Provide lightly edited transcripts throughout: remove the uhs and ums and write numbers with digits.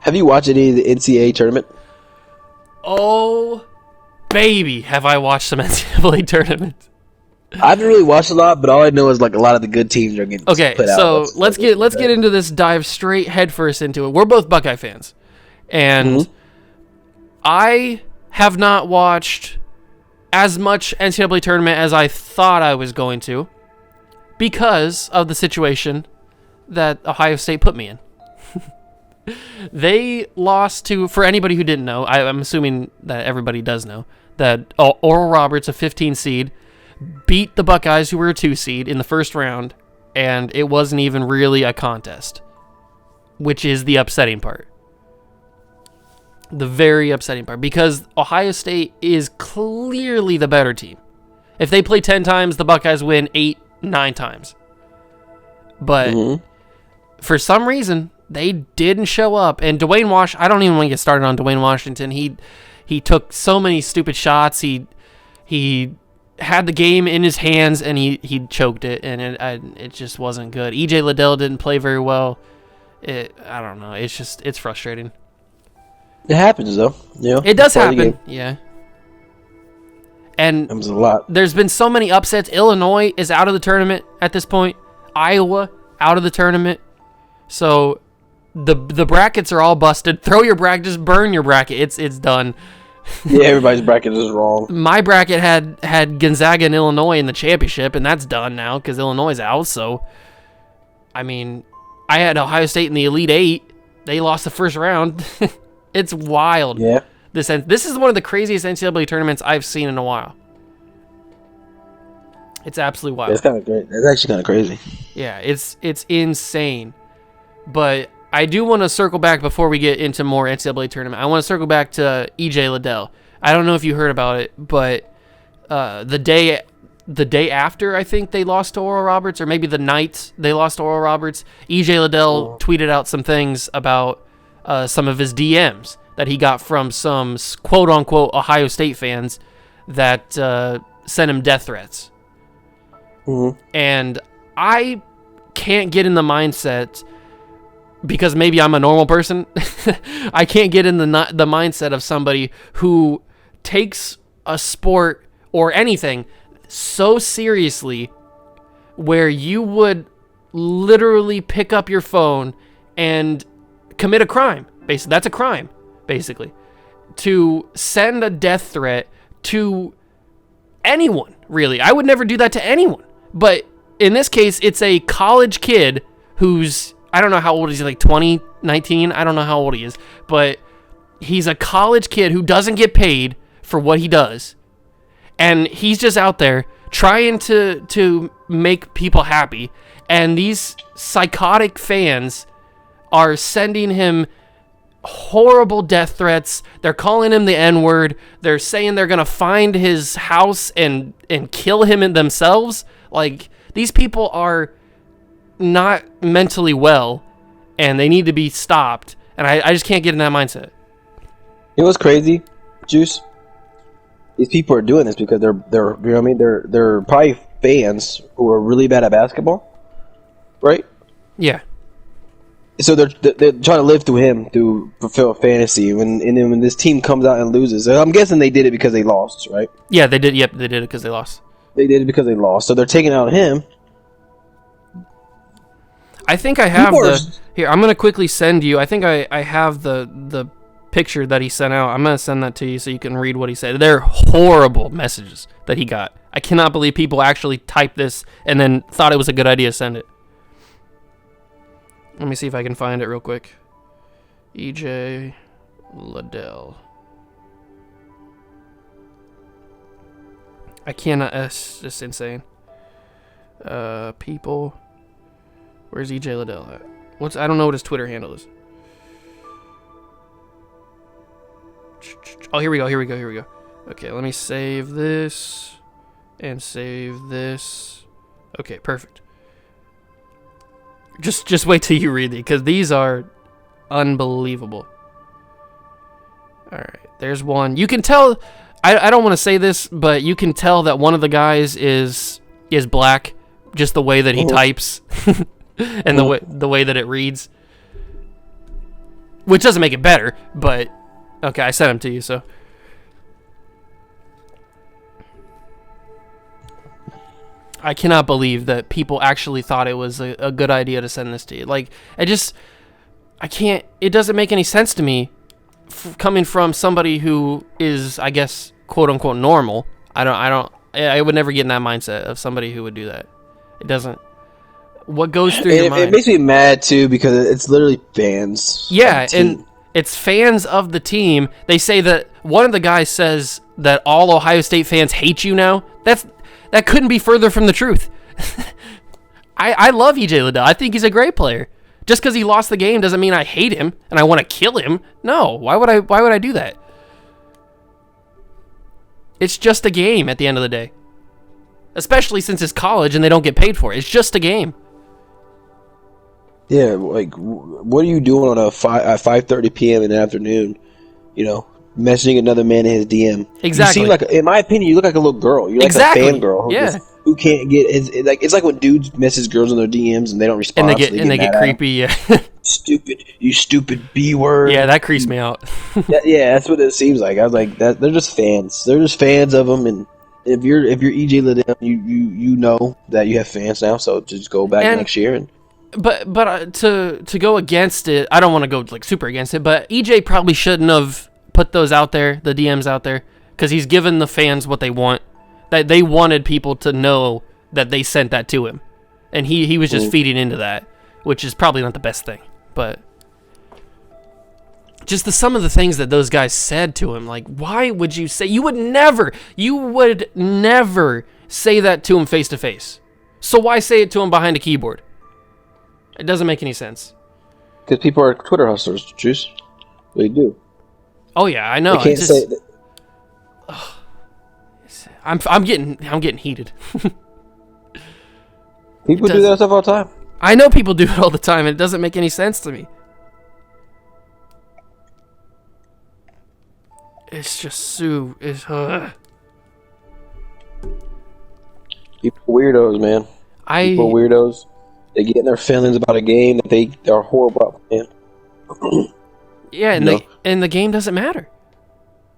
Have you watched any of the NCAA tournament? Oh, baby, have I watched some NCAA tournament. I haven't really watched a lot, but all I know is like a lot of the good teams are getting Okay, put out. so let's get into this. Dive straight headfirst into it. We're both Buckeye fans, and I have not watched as much NCAA tournament as I thought I was going to because of the situation that Ohio State put me in. They lost to, for anybody who didn't know, I'm assuming that everybody does know, that Oral Roberts, a 15 seed, beat the Buckeyes, who were a 2 seed, in the first round, and it wasn't even really a contest, which is the upsetting part. The very upsetting part, because Ohio State is clearly the better team. If they play 10 times, the Buckeyes win 8, 9 times. But for some reason, they didn't show up. And Dwayne I don't even want to get started on Dwayne Washington. He took so many stupid shots. He had the game in his hands, and he choked it, and it just wasn't good. EJ Liddell didn't play very well. I don't know. It's frustrating. It happens, though. You know, it does happen. Yeah. And happens a lot. There's been so many upsets. Illinois is out of the tournament at this point. Iowa out of the tournament. So the brackets are all busted. Throw your bracket. Just burn your bracket. It's done. Yeah, everybody's bracket is wrong. My bracket had Gonzaga and Illinois in the championship, and that's done now because Illinois is out. So, I mean, I had Ohio State in the Elite Eight. They lost the first round. It's wild. Yeah. This is one of the craziest NCAA tournaments I've seen in a while. It's absolutely wild. It's kind of great. It's actually kind of crazy. Yeah, it's insane. But I do want to circle back before we get into more NCAA tournament. I want to circle back to EJ Liddell. I don't know if you heard about it, but the day after, I think they lost to Oral Roberts, or maybe the night they lost to Oral Roberts, EJ Liddell tweeted out some things about some of his DMs that he got from some quote-unquote Ohio State fans that sent him death threats. And I can't get in the mindset, because maybe I'm a normal person, I can't get in the mindset of somebody who takes a sport or anything so seriously where you would literally pick up your phone and commit a crime. Basically, that's a crime, basically. To send a death threat to anyone, really. I would never do that to anyone. But in this case, it's a college kid who's, I don't know how old he is, like 20, 19, I don't know how old he is, but he's a college kid who doesn't get paid for what he does, and he's just out there trying to make people happy, and these psychotic fans are sending him horrible death threats. They're calling him the N-word. They're saying they're gonna find his house and kill him themselves. Like, these people are not mentally well, and they need to be stopped. And I just can't get in that mindset. You know what's crazy, Juice? These people are doing this because they're you know what I mean? They're probably fans who are really bad at basketball, right? Yeah. So they're trying to live through him to fulfill a fantasy. And then when this team comes out and loses, I'm guessing they did it because they lost, right? Yeah, they did. Yep, they did it because they lost. They did it because they lost. So they're taking out him. I think I have here. I'm gonna quickly send you. I think I have the picture that he sent out. I'm gonna send that to you so you can read what he said. They're horrible messages that he got. I cannot believe people actually typed this and then thought it was a good idea to send it. Let me see if I can find it real quick. EJ Liddell. I cannot. It's just insane. People. Where's EJ Liddell at? I don't know what his Twitter handle is. Oh, here we go. Okay, let me save this and save this. Okay, perfect. Just wait till you read these, because these are unbelievable. All right, there's one. You can tell. I don't want to say this, but you can tell that one of the guys is black, just the way that he types, and the way that it reads. which doesn't make it better. But okay, I sent them to you, so. I cannot believe that people actually thought it was a good idea to send this to you. Like, I can't. It doesn't make any sense to me, coming from somebody who is, I guess, quote unquote normal. I would never get in that mindset of somebody who would do that. It doesn't. What goes through your mind? It makes me mad too because it's literally fans. Yeah, and it's fans of the team. They say that one of the guys says that all Ohio State fans hate you now. That couldn't be further from the truth. I love EJ Liddell. I think he's a great player. Just because he lost the game doesn't mean I hate him and I want to kill him. No, why would I do that? It's just a game at the end of the day. Especially since it's college and they don't get paid for it. It's just a game. Yeah, like, what are you doing on at 5:30 p.m. in the afternoon? You know, messaging another man in his DM. Exactly. You seem like, in my opinion, you look like a little girl. You're like a fangirl. Who can't get it's like when dudes message girls in their DMs and they don't respond. And they get creepy. Yeah. You stupid B word. Yeah, that creeps me out. yeah, that's what it seems like. I was like, they're just fans. They're just fans of them. And if you're EJ Liddell, you know that you have fans now. So just go back next year. But to go against it, I don't want to go like super against it. But EJ probably shouldn't have put those out there, the DMs out there, because he's given the fans what they want. That they wanted people to know that they sent that to him, and he was just feeding into that, which is probably not the best thing. But just some of the things that those guys said to him, like, why would you say? You would never say that to him face to face. So why say it to him behind a keyboard? It doesn't make any sense. Because people are Twitter hustlers, Juice. They do. Oh yeah, I know. They can't say that. I'm getting heated. People do that stuff all the time. I know people do it all the time, and it doesn't make any sense to me. It's just People weirdos, man. People weirdos. They get in their feelings about a game that they are horrible at, man. Yeah, and the game doesn't matter.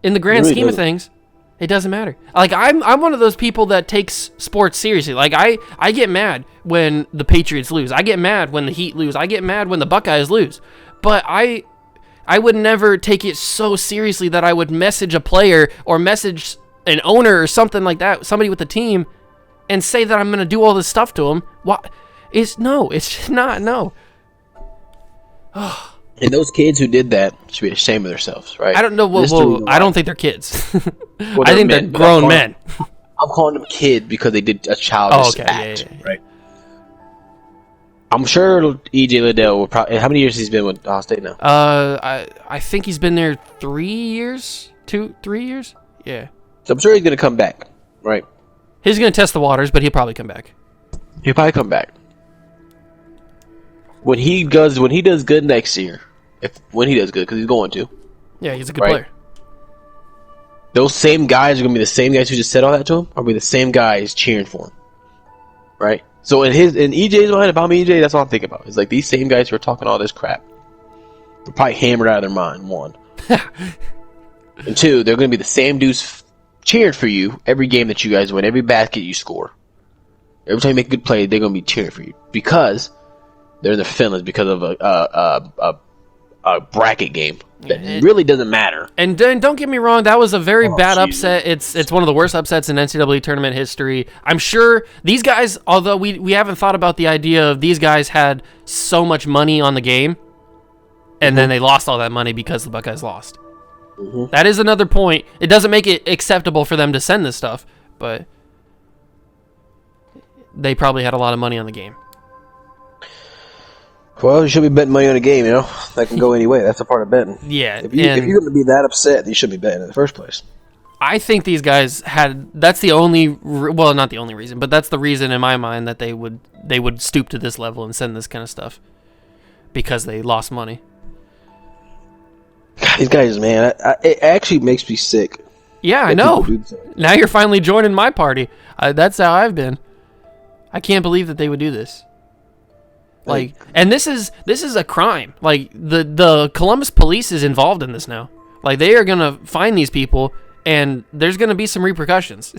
In the grand scheme of things, it doesn't matter. Like, I'm one of those people that takes sports seriously. Like, I get mad when the Patriots lose. I get mad when the Heat lose. I get mad when the Buckeyes lose. But I would never take it so seriously that I would message a player or message an owner or something like that, somebody with the team, and say that I'm going to do all this stuff to them. It's just not. And those kids who did that should be ashamed of themselves, right? I don't know. I don't think they're kids. I think they're grown men. I'm calling them kid because they did a childish act, right? I'm sure EJ Liddell will probably. How many years he's been with Ohio State now? I think he's been there 3 years, 3 years. Yeah. So I'm sure he's gonna come back, right? He's gonna test the waters, but he'll probably come back. He'll probably come back. When he does good next year, when he does good, because he's going to. Yeah, he's a good player. Those same guys are going to be the same guys who just said all that to him, or be the same guys cheering for him. Right? So in EJ's mind, if I'm EJ, that's all I'm thinking about. It's like these same guys who are talking all this crap. They're probably hammered out of their mind, one. And two, they're going to be the same dudes cheering for you every game that you guys win, every basket you score. Every time you make a good play, they're going to be cheering for you. Because they're in their feelings because of a bracket game that really doesn't matter. And don't get me wrong, that was a very bad upset. It's one of the worst upsets in NCAA tournament history. I'm sure these guys, although we haven't thought about the idea of these guys had so much money on the game, and then they lost all that money because the Buckeyes lost. Mm-hmm. That is another point. It doesn't make it acceptable for them to send this stuff, but they probably had a lot of money on the game. Well, you should be betting money on a game, you know? That can go any way. That's a part of betting. Yeah. If you're going to be that upset, you should be betting in the first place. I think these guys that's the only, well, not the only reason, but that's the reason in my mind that they would stoop to this level and send this kind of stuff. Because they lost money. These guys, man, it actually makes me sick. Yeah, I know. Now you're finally joining my party. That's how I've been. I can't believe that they would do this. Like, and this is a crime. Like, the Columbus police is involved in this now. Like, they are gonna find these people, and there's gonna be some repercussions.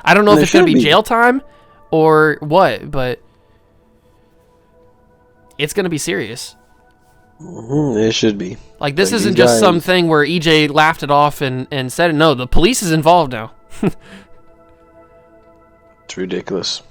I don't know if it's gonna be jail time or what, but it's gonna be serious. It should be. Like, this isn't just something where EJ laughed it off and said it. No, the police is involved now. It's ridiculous.